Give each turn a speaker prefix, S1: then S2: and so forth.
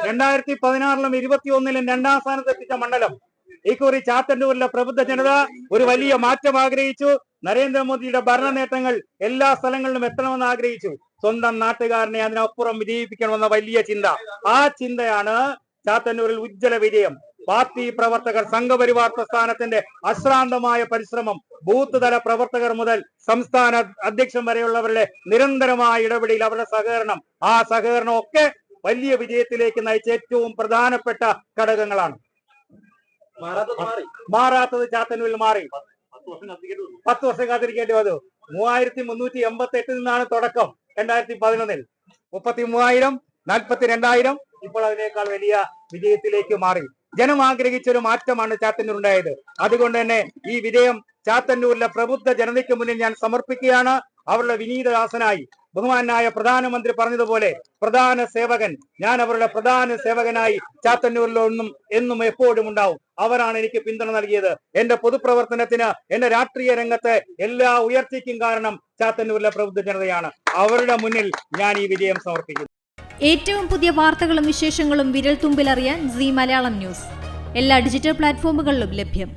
S1: 2016-ലും 21-ലും 2ാം സ്ഥാനത്തെത്തിച്ച മണ്ഡലം. ഇക്കുറി ചാത്തന്നൂരിലെ പ്രബുദ്ധ ജനത ഒരു വലിയ മാറ്റം ആഗ്രഹിച്ചു. നരേന്ദ്രമോദിയുടെ ഭരണ നേട്ടങ്ങൾ എല്ലാ സ്ഥലങ്ങളിലും എത്തണമെന്ന് ആഗ്രഹിച്ചു. സ്വന്തം നാട്ടുകാരനെ അതിനപ്പുറം വിജയിപ്പിക്കണമെന്ന വലിയ ചിന്ത. ആ ചിന്തയാണ് ചാത്തന്നൂരിൽ ഉജ്ജ്വല വിജയം. പാർട്ടി പ്രവർത്തകർ, സംഘപരിവാർ പ്രസ്ഥാനത്തിന്റെ അശ്രാന്തമായ പരിശ്രമം, ബൂത്ത് തല പ്രവർത്തകർ മുതൽ സംസ്ഥാന അധ്യക്ഷൻ വരെയുള്ളവരുടെ നിരന്തരമായ ഇടപെടൽ, അവരുടെ സഹകരണം, ആ സഹകരണം ഒക്കെ വലിയ വിജയത്തിലേക്ക് നയിച്ച ഏറ്റവും പ്രധാനപ്പെട്ട ഘടകങ്ങളാണ്. മാറാത്തത് ചാത്തന്നൂരിൽ മാറി. 10 വർഷം കാത്തിരിക്കേണ്ടി വന്നു. 3388 നിന്നാണ് തുടക്കം. 2011-ൽ 33,000, 42,000. ഇപ്പോൾ അതിനേക്കാൾ വലിയ വിജയത്തിലേക്ക് മാറി. ജനം ആഗ്രഹിച്ച ഒരു മാറ്റമാണ് ചാത്തന്നൂർ ഉണ്ടായത്. അതുകൊണ്ട് തന്നെ ഈ വിജയം ചാത്തന്നൂരിലെ പ്രബുദ്ധ ജനതയ്ക്ക് മുന്നിൽ ഞാൻ സമർപ്പിക്കുകയാണ്. അവരുടെ വിനീതദാസനായി ബഹുമാനായ പ്രധാനമന്ത്രി പറഞ്ഞതുപോലെ പ്രധാന സേവകൻ, ഞാൻ അവരുടെ പ്രധാന സേവകനായി ചാത്തന്നൂരിലൊന്നും എന്നും എപ്പോഴും ഉണ്ടാവും. അവരാണ് എനിക്ക് പിന്തുണ നൽകിയത്. എന്റെ പൊതുപ്രവർത്തനത്തിന്, എന്റെ രാഷ്ട്രീയ രംഗത്തെ എല്ലാ ഉയർച്ചയ്ക്കും കാരണം ചാത്തന്നൂരിലെ പ്രബുദ്ധ ജനതയാണ്. അവരുടെ മുന്നിൽ ഞാൻ ഈ വിജയം സമർപ്പിക്കുന്നു.
S2: ഏറ്റവും പുതിയ വാർത്തകളും വിശേഷങ്ങളും വിരൽ തുമ്പിലറിയാൻ സീ മലയാളം ന്യൂസ് എല്ലാ ഡിജിറ്റൽ പ്ലാറ്റ്ഫോമുകളിലും ലഭ്യം.